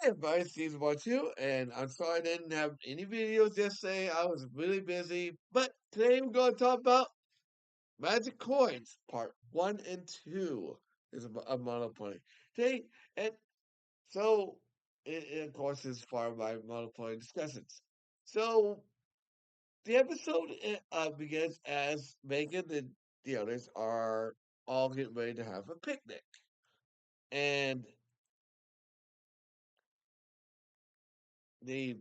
Hey everybody, Season 1 2, and I'm sorry I didn't have any videos yesterday. I was really busy, but today we're going to talk about Magic Coins, Part 1 and 2 is a Monopoly. Today, and so, of course, is part of my Monopoly discussions. So, the episode begins as Megan and the others are all getting ready to have a picnic. And they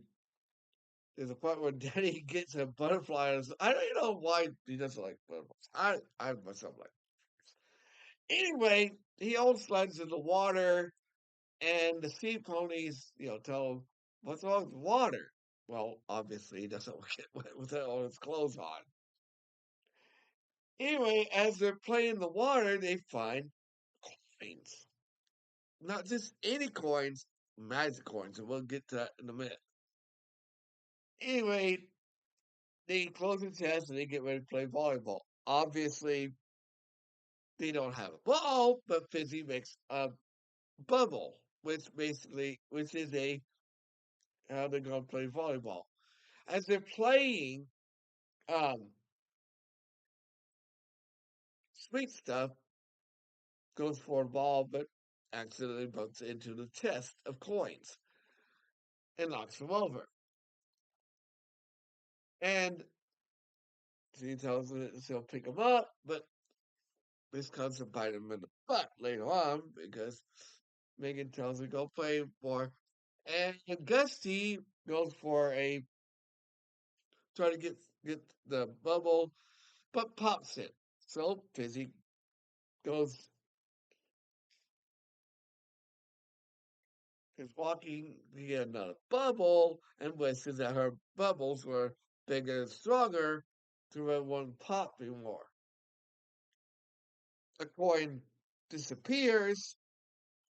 there's a part where Danny gets a butterfly. I don't even know why he doesn't like butterflies. I myself like. Anyway, he all slides in the water, and the sea ponies, tell him what's wrong with the water. Well, obviously, he doesn't get wet with all his clothes on. Anyway, as they're playing in the water, they find coins. Not just any coins, magic coins, and we'll get to that in a minute. Anyway, they close their chest and they get ready to play volleyball. Obviously, they don't have a ball, but Fizzy makes a bubble, which is a how they're going to play volleyball. As they're playing, um, Sweet Stuff goes for a ball, but accidentally bumps into the chest of coins and knocks them over. And she tells him that she'll pick him up, but this comes to bite him in the butt later on because Megan tells her to go play more. And Gusty goes for a try to get the bubble, but pops it. So Fizzy goes is walking to get another bubble and wishes that her bubbles were bigger and stronger to it won't pop anymore. A coin disappears,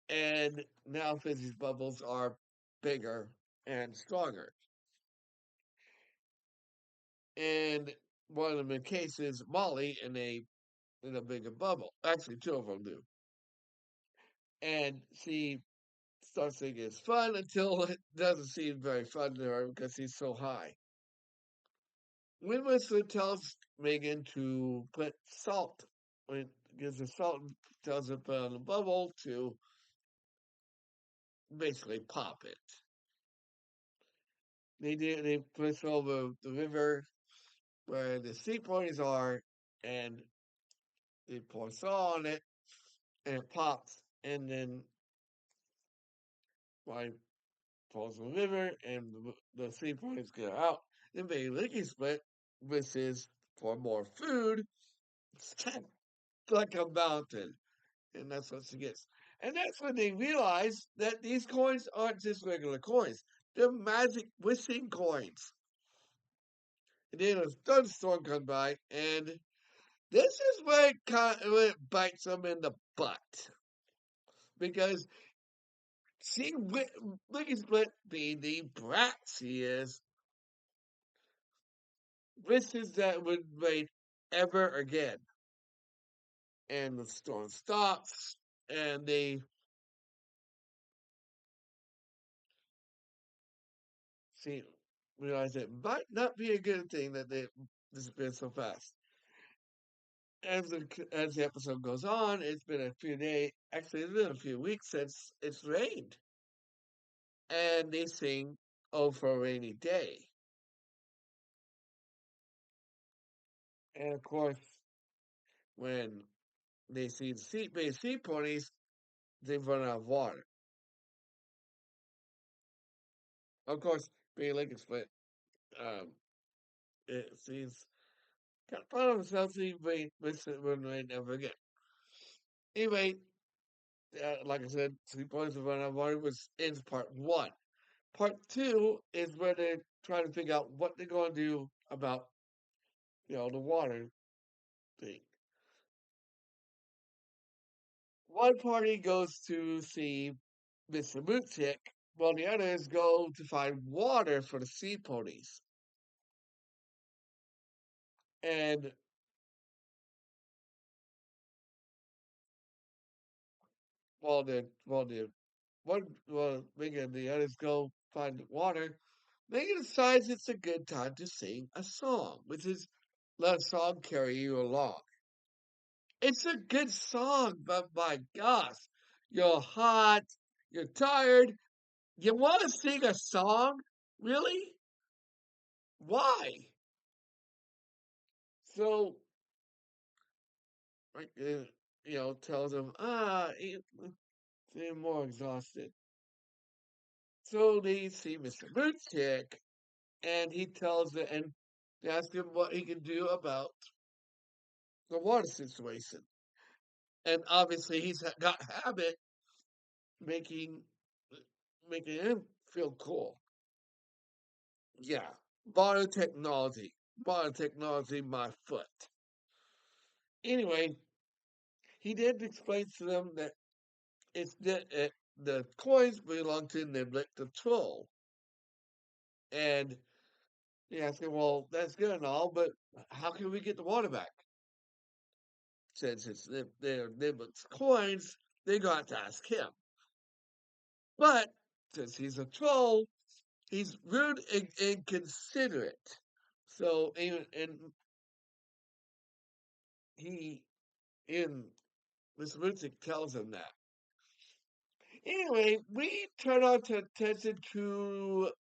and now Fizzy's bubbles are bigger and stronger. And one of them encases Molly in a bigger bubble. Actually, two of them do. And she starts thinking it's fun until it doesn't seem very fun to her because he's so high. When Whistler tells Megan to put salt, when gives her salt and tells her to put on a bubble to basically pop it. They push over the river where the sea ponies are, and they pour salt on it, and it pops, and then why falls in the river, and the sea ponies get out. Then they licky split, which is for more food. It's kind of like a mountain, and that's what she gets. And that's when they realize that these coins aren't just regular coins; they're magic wishing coins. And then a thunderstorm comes by, and this is where where it bites them in the butt because she, Licky Split, being the brat she is, wishes that would rain ever again. And the storm stops, and they see realize it might not be a good thing that they disappeared so fast. As the episode goes on, it's been a few days. Actually, it's been a few weeks since it's rained, and they sing "Oh for a Rainy Day." And of course, when they see the based sea ponies, they run out of water. Of course, being Lincoln Split, um, it seems kind of proud of himself. He wouldn't rain ever again. Anyway, like I said, 3 points of run out of water was ends part one. Part two is where they're trying to figure out what they're going to do about the water thing. One party goes to see Mr. Moochick, while the others go to find water for the sea ponies. And while they're Megan and the others go find water. Megan decides it's a good time to sing a song, which is let a song carry you along. It's a good song, but my gosh, you're hot, you're tired, you want to sing a song? Really? Why? So, like, tells him, they're more exhausted. So they see Mr. Moonstick, and he tells it, and they ask him what he can do about the water situation. And obviously, got habit making making him feel cool. Yeah, biotechnology, biotechnology, my foot. Anyway, he then explains to them that the coins belong to Niblet the troll, and he asked him, "Well, that's good and all, but how can we get the water back? Since they're Niblet's coins, they got to ask him." But since he's a troll, he's rude and inconsiderate. So, and he in Mr. Music tells him that. Anyway, we turn our attention to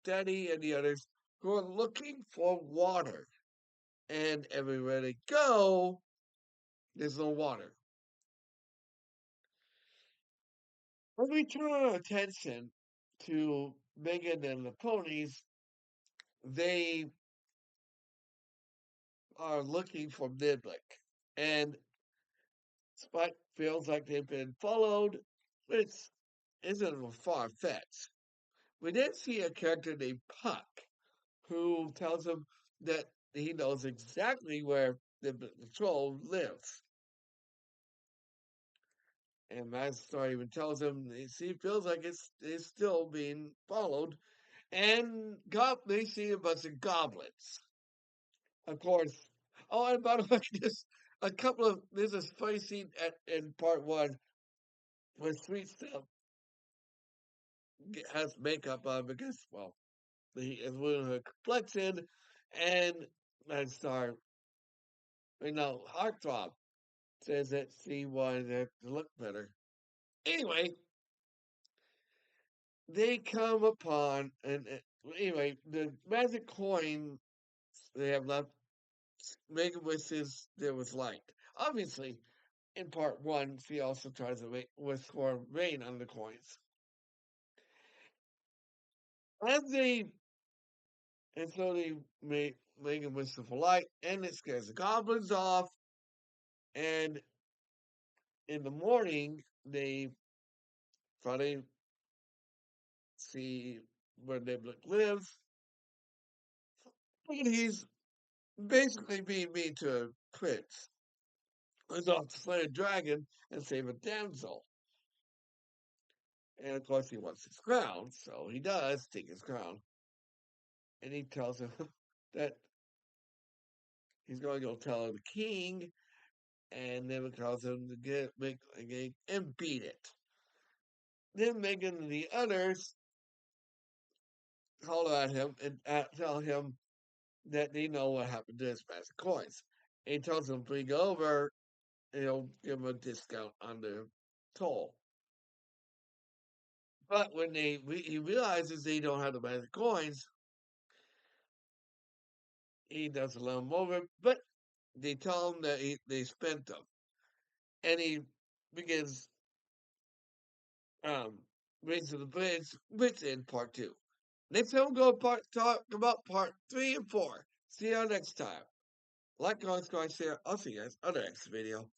Daddy and the others who are looking for water. And everywhere they go, there's no water. When we turn our attention to Megan and the ponies, they are looking for Niblik. And Spike feels like they've been followed, which isn't far fetched. We then see a character named Puck, who tells him that he knows exactly where the troll lives. And Master even tells him he feels like it's still being followed. And they see a bunch of goblins. Of course. Oh, and by the way, there's a funny scene in part one where Sweet Stuff has makeup on because, well, he is ruining her complexion, and Star, Heartthrob says that she wanted it to look better. Anyway, they come upon, anyway, the magic coin they have left, make wishes there was light. Obviously, in part one, she also tries to wish for rain on the coins. As they And so they make a wish for light, and it scares the goblins off. And in the morning, they try to see where Niblik lives. And he's basically being mean to a prince. He's off to slay a dragon and save a damsel. And of course, he wants his crown, so he does take his crown. And he tells him that he's going to go tell the king, and then tells him to make a game and beat it. Then Megan and the others call at him and tell him that they know what happened to his magic coins. And he tells them to bring over, and he'll give them a discount on the toll. But when he realizes they don't have the magic coins, he doesn't let them over. But they tell him that they spent them, and he begins raising the bridge, which in part two. Next time we'll talk about part 3 and 4. See you next time. Like, comment, subscribe, share. I'll see you guys on the next video.